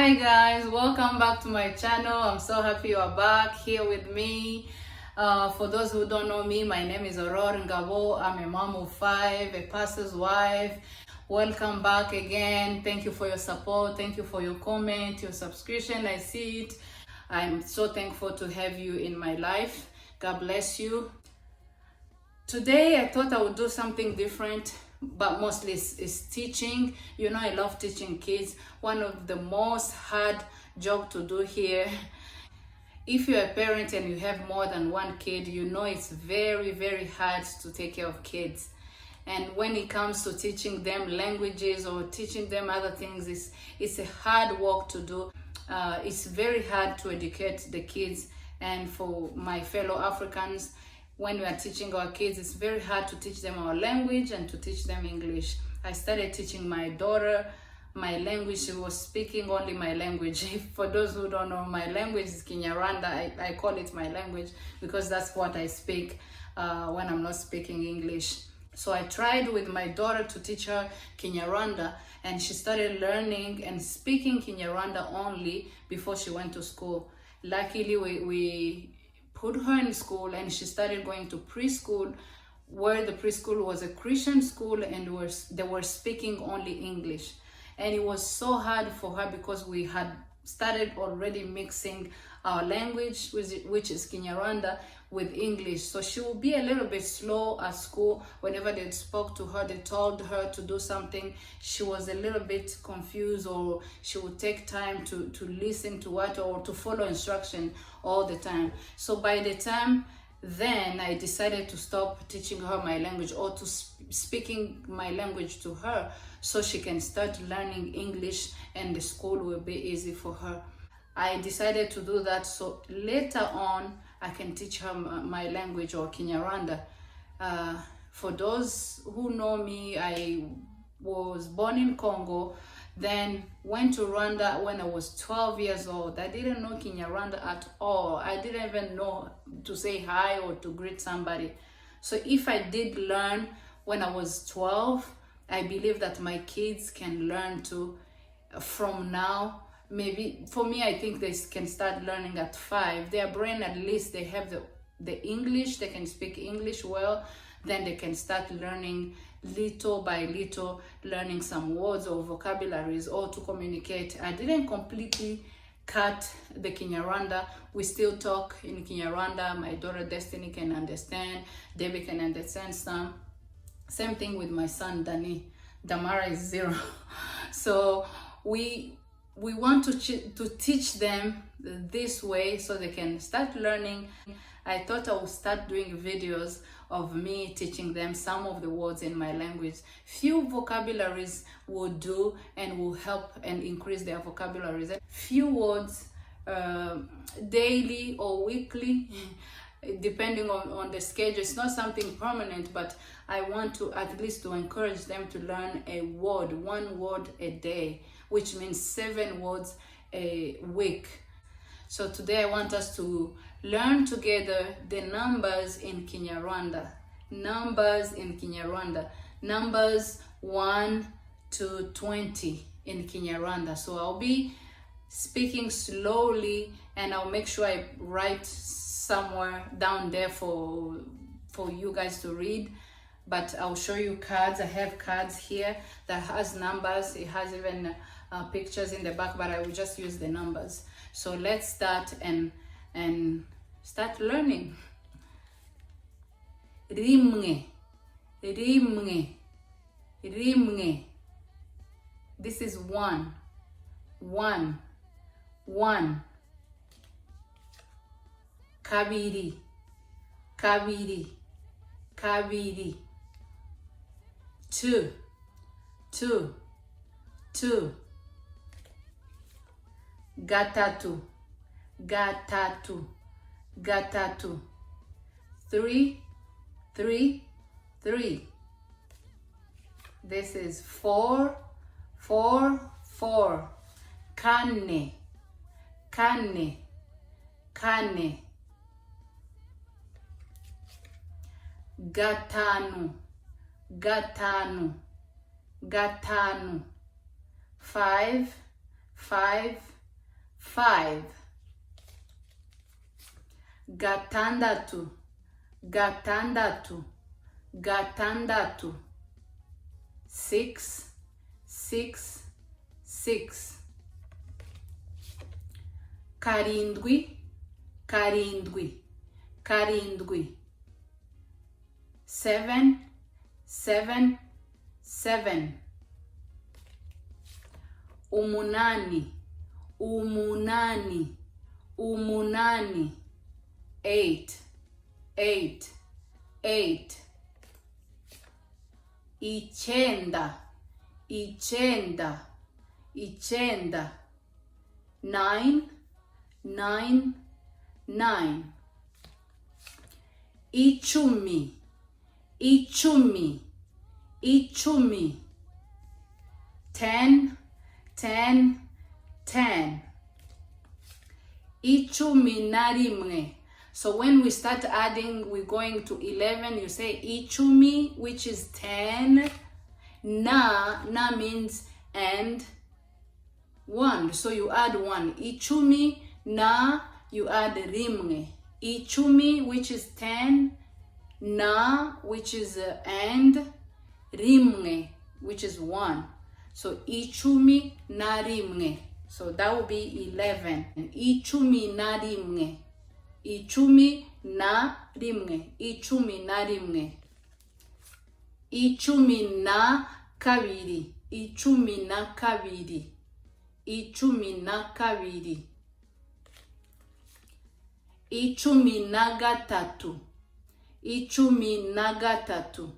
Hi guys, welcome back to my channel. I'm so happy you are back here with me. For those who don't know me, my name is Aurora Ngabo. I'm a mom of 5, a pastor's wife. Welcome back again. Thank you for your support. Thank you for your comment, your subscription. I see it. I'm so thankful to have you in my life. God bless you. Today I thought I would do something different, but mostly is teaching. You know, I love teaching kids. One of the most hard job to do here. If you're a parent and you have more than one kid, you know it's very, very hard to take care of kids. And when it comes to teaching them languages or teaching them other things, it's a hard work to do. It's very hard to educate the kids. And for my fellow Africans, when we are teaching our kids, it's very hard to teach them our language and to teach them English. I started teaching my daughter my language. She was speaking only my language. For those who don't know, my language is Kinyarwanda. I call it my language because that's what I speak when I'm not speaking English. So I tried with my daughter to teach her Kinyarwanda, and she started learning and speaking Kinyarwanda only before she went to school. Luckily, we put her in school and she started going to preschool, where the preschool was a Christian school and they were speaking only English. And it was so hard for her because we had started already mixing our language, which is Kinyarwanda, with English. So she will be a little bit slow at school. Whenever they spoke to her, they told her to do something, she was a little bit confused, or she would take time to listen to what, or to follow instruction all the time. So by the time then I decided to stop teaching her my language, or to speaking my language to her, so she can start learning English and the school will be easy for her. I decided to do that so later on I can teach her my language, or Kinyarwanda. For those who know me, I was born in Congo, then went to Rwanda when I was 12 years old. I didn't know Kinyarwanda at all. I didn't even know to say hi or to greet somebody. So if I did learn when I was 12, I believe that my kids can learn to from now. Maybe for me, I think they can start learning at 5. Their brain, at least they have the English, they can speak English well, then they can start learning little by little, learning some words or vocabularies, or to communicate. I didn't completely cut the Kinyarwanda. We still talk in Kinyarwanda. My daughter Destiny can understand, Debbie can understand some. Same thing with my son Dani. Damara is 0. So we want to teach them this way so they can start learning. I thought I would start doing videos of me teaching them some of the words in my language. Few vocabularies will do and will help and increase their vocabularies. Few words daily or weekly, depending on the schedule. It's not something permanent, but I want to at least to encourage them to learn a word, 1 word a day, which means 7 words a week. So today I want us to learn together the numbers in Kinyarwanda. Numbers in Kinyarwanda. Numbers 1 to 20 in Kinyarwanda. So I'll be speaking slowly, and I'll make sure I write somewhere down there for you guys to read. But I'll show you cards. I have cards here that has numbers. It has even pictures in the back, but I will just use the numbers. So let's start and start learning. Rimwe, rimwe, rimwe. This is 1, 1, 1. Kabiri, kabiri, kabiri. 2, 2, 2. Gatatu, gatatu, gatatu. 3, 3, 3. This is 4, 4, 4. Kane, kane, kane. Gatanu, gatanu, gatanu. 5, 5, 5, gatandatu, gatandatu, gatandatu, 6, 6, 6, karindwi, karindwi, karindwi, 7, 7, 7, umunani, umunani, umunani, 8, 8, 8, icyenda, icyenda, icyenda, 9, 9, 9, icumi, icumi, icumi, 10, 10, 10, icumi na rimwe. So when we start adding, we're going to 11, you say ichumi, which is 10. Na means and 1. So you add 1. Ichumi, na, you add rimwe. Ichumi, which is 10. Na, which is and. Rimwe, which is 1. So ichumi na rimwe. So that will be 11. Ichumi na rimwe. Ichumi na rimwe, ichumi na rimwe, ichumi na kabiri, ichumi na kabiri, ichumi na kabiri, ichumi na gatatu, ichumi na gatatu,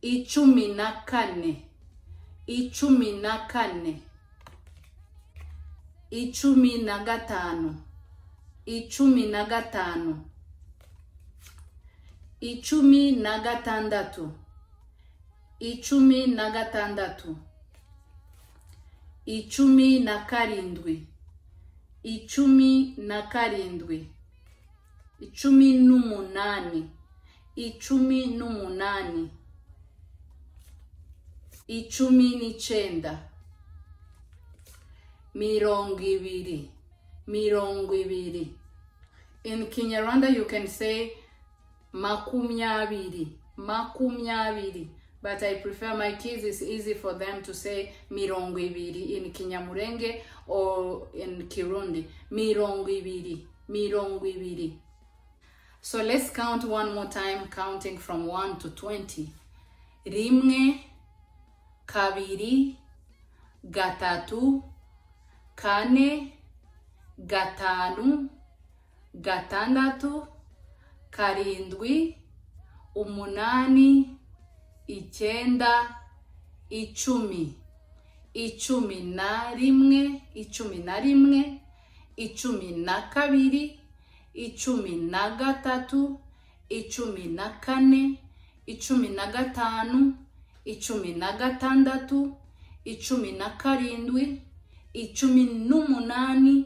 ichumi na kane, ichumi na kane, ichumi na gatanu, ichumi na gatanu, ichumi na gatandatu, ichumi na gatandatu, ichumi na karindwi, ichumi na karindwi, ichumi n'umunani, ichumi n'umunani, ichumi n'icyenda, mirongo ibiri, mirongo ibiri. In Kinyarwanda you can say makumyabiri, makumyabiri, but I prefer my kids, it's easy for them to say mirongo ibiri in Kinyamurenge or in Kirundi. Mirongo ibiri, mirongo ibiri. So let's count one more time, counting from 1 to 20. Rimwe, kabiri, gatatu, kane, gatanu, gatandatu, karindwi, umunani, icyenda, icumi, icumi na rimwe, icumi na rimwe, icumi na kabiri, icumi na gatatu, icumi na kane, icumi na gatanu, icumi na gatandatu, icumi na karindwi, icumi n'umunani,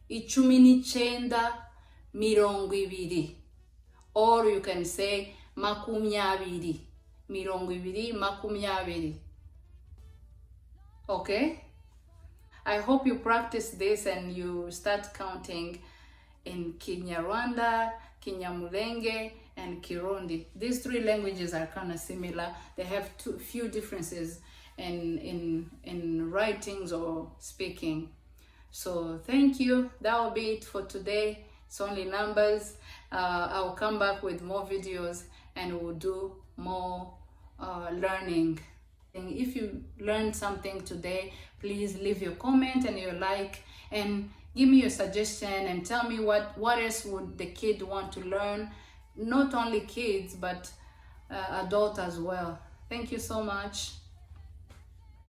icumi n'icyenda, mirongo ibiri. Or you can say makumyabiri, mirongo ibiri, makumyabiri. Okay? I hope you practice this and you start counting in Kinyarwanda, Kinyamulenge, and Kirundi. These three languages are kind of similar. They have few differences in writings or speaking. So thank you. That will be it for today. It's only numbers. I'll come back with more videos and we'll do more learning. And if you learned something today, please leave your comment and your like and give me your suggestion and tell me what else would the kid want to learn. Not only kids, but adults as well. Thank you so much.